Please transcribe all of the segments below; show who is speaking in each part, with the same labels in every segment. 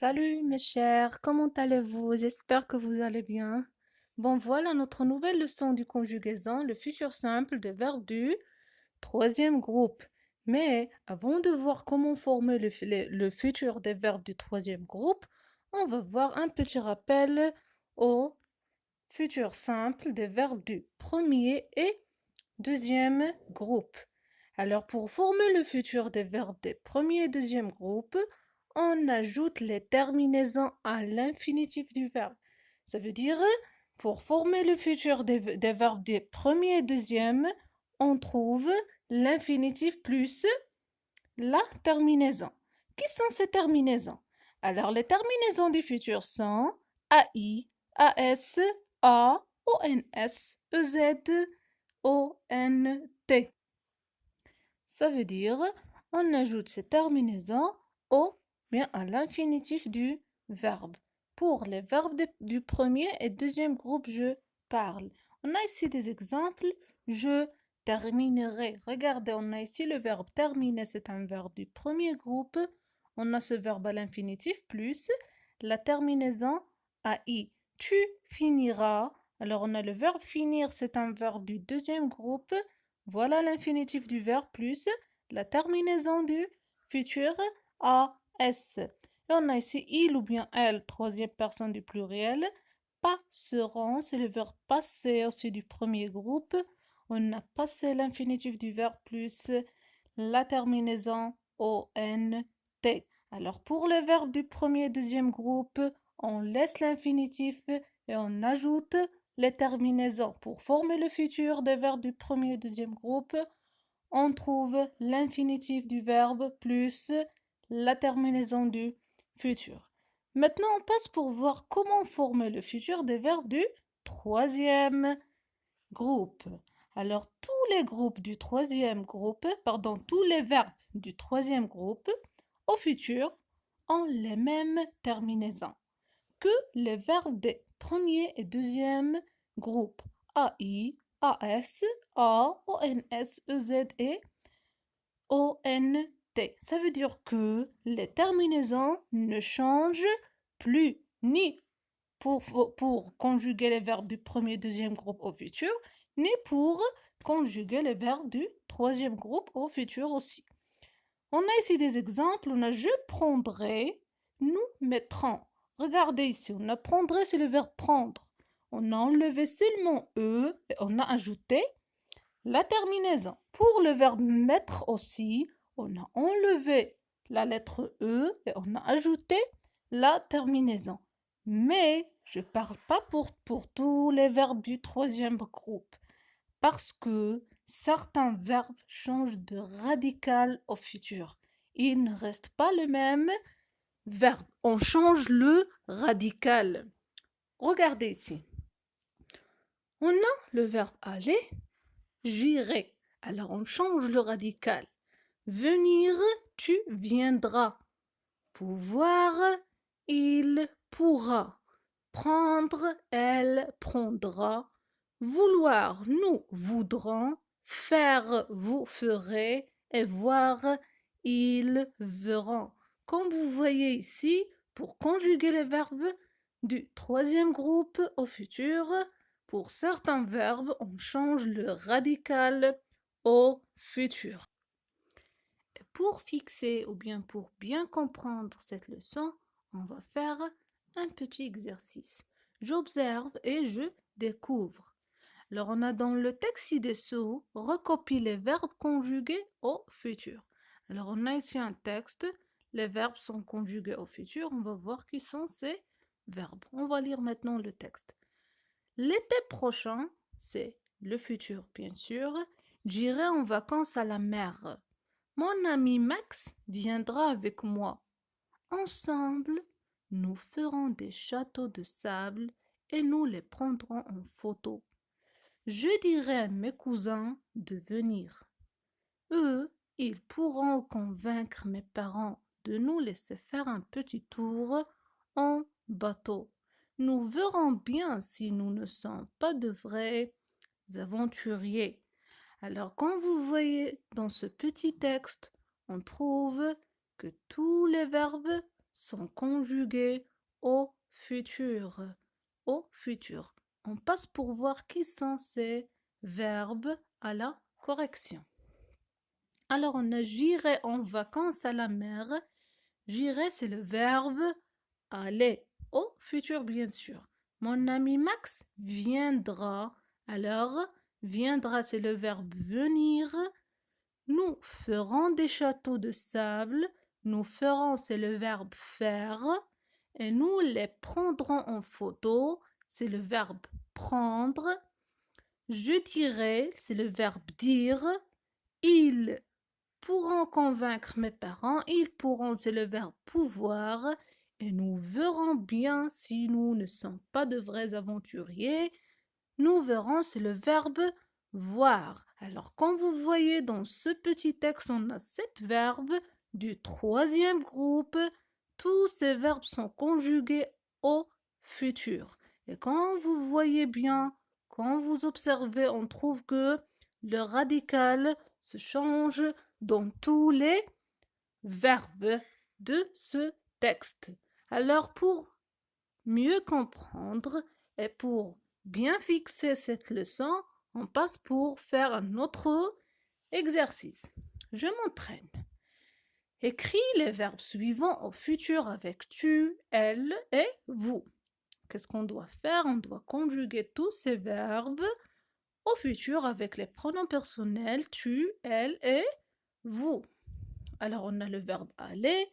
Speaker 1: Salut mes chers, comment allez-vous? J'espère que vous allez bien. Bon, voilà notre nouvelle leçon du conjugaison, le futur simple des verbes du troisième groupe. Mais avant de voir comment former le futur des verbes du troisième groupe, on va voir un petit rappel au futur simple des verbes du premier et deuxième groupe. Alors, pour former le futur des verbes des premier et deuxième groupes, on ajoute les terminaisons à l'infinitif du verbe. Ça veut dire, pour former le futur des verbes des premier et deuxième, on trouve l'infinitif plus la terminaison. Qui sont ces terminaisons? Alors, les terminaisons du futur sont AI, AS, A, ONS, EZ, ONT. Ça veut dire, on ajoute ces terminaisons bien à l'infinitif du verbe. Pour les verbes du premier et deuxième groupe, je parle. On a ici des exemples. Je terminerai. Regardez, on a ici le verbe terminer, c'est un verbe du premier groupe. On a ce verbe à l'infinitif plus la terminaison AI. Tu finiras. Alors, on a le verbe finir, c'est un verbe du deuxième groupe. Voilà l'infinitif du verbe plus la terminaison du futur AS. Et on a ici il ou bien elle, troisième personne du pluriel. Passeront, c'est le verbe passer aussi du premier groupe. On a passé l'infinitif du verbe plus la terminaison ONT. Alors pour les verbes du premier et deuxième groupe, on laisse l'infinitif et on ajoute les terminaisons. Pour former le futur des verbes du premier et deuxième groupe, on trouve l'infinitif du verbe plus la terminaison du futur. Maintenant, on passe pour voir comment former le futur des verbes du troisième groupe. Alors, tous les verbes du troisième groupe au futur ont les mêmes terminaisons que les verbes des premier et deuxième groupes. AI, AS, A, ONS, EZ et ONT. Ça veut dire que les terminaisons ne changent plus ni pour conjuguer les verbes du premier et deuxième groupe au futur, ni pour conjuguer les verbes du troisième groupe au futur aussi. On a ici des exemples. On a je prendrai, nous mettrons. Regardez ici, on a prendrait, c'est le verbe prendre. On a enlevé seulement e et on a ajouté la terminaison. Pour le verbe mettre aussi, on a enlevé la lettre e et on a ajouté la terminaison. Mais je ne parle pas pour tous les verbes du troisième groupe parce que certains verbes changent de radical au futur. Il ne reste pas le même verbe. On change le radical. Regardez ici. On a le verbe aller, j'irai. Alors on change le radical. Venir, tu viendras. Pouvoir, il pourra. Prendre, elle prendra. Vouloir, nous voudrons. Faire, vous ferez. Et voir, ils verront. Comme vous voyez ici, pour conjuguer les verbes du troisième groupe au futur, pour certains verbes, on change le radical au futur. Et pour fixer ou bien pour bien comprendre cette leçon, on va faire un petit exercice. J'observe et je découvre. Alors, on a dans le texte ci-dessous, recopie les verbes conjugués au futur. Alors, on a ici un texte, les verbes sont conjugués au futur. On va voir qui sont ces verbes. On va lire maintenant le texte. L'été prochain, c'est le futur, bien sûr, j'irai en vacances à la mer. Mon ami Max viendra avec moi. Ensemble, nous ferons des châteaux de sable et nous les prendrons en photo. Je dirai à mes cousins de venir. Eux, ils pourront convaincre mes parents de nous laisser faire un petit tour en bateau. Nous verrons bien si nous ne sommes pas de vrais aventuriers. Alors, quand vous voyez dans ce petit texte, on trouve que tous les verbes sont conjugués au futur. Au futur. On passe pour voir qui sont ces verbes à la correction. Alors, on a j'irai en vacances à la mer. J'irai, c'est le verbe aller. Au futur, bien sûr. Mon ami Max viendra. Alors, viendra, c'est le verbe venir. Nous ferons des châteaux de sable. Nous ferons, c'est le verbe faire. Et nous les prendrons en photo. C'est le verbe prendre. Je dirai, c'est le verbe dire. Ils pourront convaincre mes parents. Ils pourront, c'est le verbe pouvoir. Et nous verrons bien si nous ne sommes pas de vrais aventuriers. Nous verrons, c'est le verbe voir. Alors, comme vous voyez dans ce petit texte, on a 7 verbes du troisième groupe. Tous ces verbes sont conjugués au futur. Et quand vous voyez bien, quand vous observez, on trouve que le radical se change dans tous les verbes de ce texte. Alors, pour mieux comprendre et pour bien fixer cette leçon, on passe pour faire un autre exercice. Je m'entraîne. Écris les verbes suivants au futur avec tu, elle et vous. Qu'est-ce qu'on doit faire? On doit conjuguer tous ces verbes au futur avec les pronoms personnels tu, elle et vous. Alors, on a le verbe aller,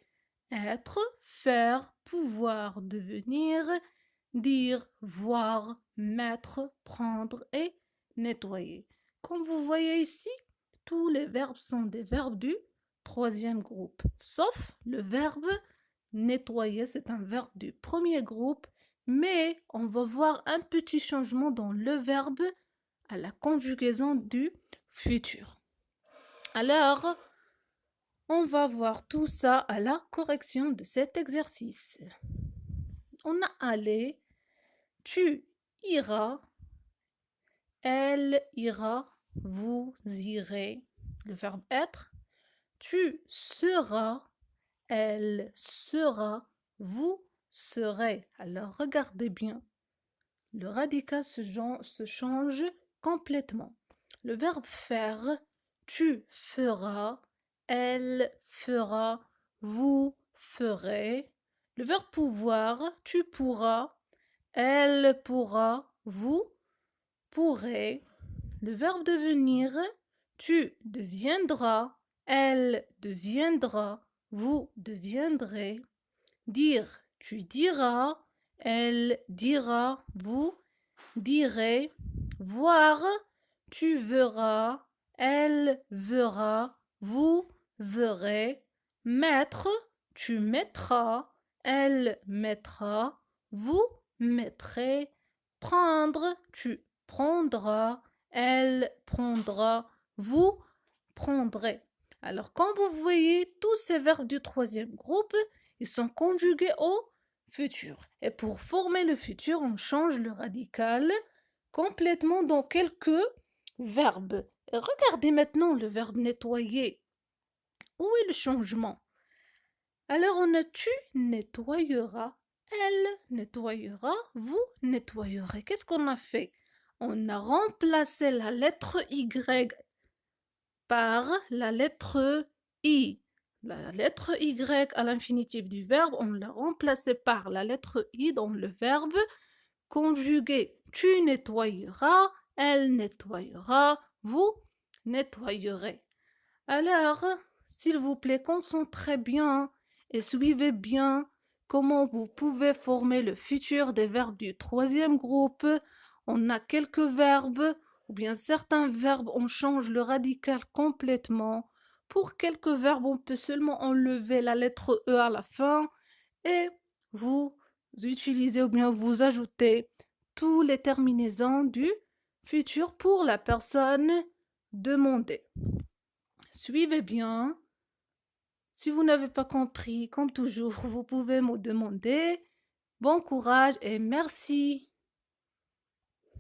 Speaker 1: être, faire, pouvoir, devenir, dire, voir, mettre, prendre et nettoyer. Comme vous voyez ici, tous les verbes sont des verbes du troisième groupe, sauf le verbe nettoyer, c'est un verbe du premier groupe, mais on va voir un petit changement dans le verbe à la conjugaison du futur. Alors, on va voir tout ça à la correction de cet exercice. On a aller, tu iras, elle ira, vous irez. Le verbe être, tu seras, elle sera, vous serez. Alors regardez bien, le radical se change complètement. Le verbe faire, tu feras, elle fera, vous ferez. Le verbe pouvoir, tu pourras, elle pourra, vous pourrez. Le verbe devenir, tu deviendras, elle deviendra, vous deviendrez. Dire, tu diras, elle dira, vous direz. Voir, tu verras, elle verra, vous verrez. Mettre, tu mettras, elle mettra, vous mettrez. Prendre, tu prendras, elle prendra, vous prendrez. Alors, quand vous voyez tous ces verbes du troisième groupe, ils sont conjugués au futur. Et pour former le futur, on change le radical complètement dans quelques verbes. Et regardez maintenant le verbe nettoyer. Où est le changement? Alors on a tu nettoyeras, elle nettoyera, vous nettoyerez. Qu'est-ce qu'on a fait? On a remplacé la lettre Y par la lettre I. La lettre Y à l'infinitif du verbe, on l'a remplacée par la lettre I dans le verbe conjugué. Tu nettoyeras, elle nettoyera, vous nettoyerez. Alors, s'il vous plaît, concentrez bien et suivez bien comment vous pouvez former le futur des verbes du troisième groupe. On a quelques verbes, ou bien certains verbes, on change le radical complètement. Pour quelques verbes, on peut seulement enlever la lettre E à la fin et vous utilisez ou bien vous ajoutez tous les terminaisons du futur pour la personne demandée. Suivez bien. Si vous n'avez pas compris, comme toujours, vous pouvez me demander. Bon courage et merci.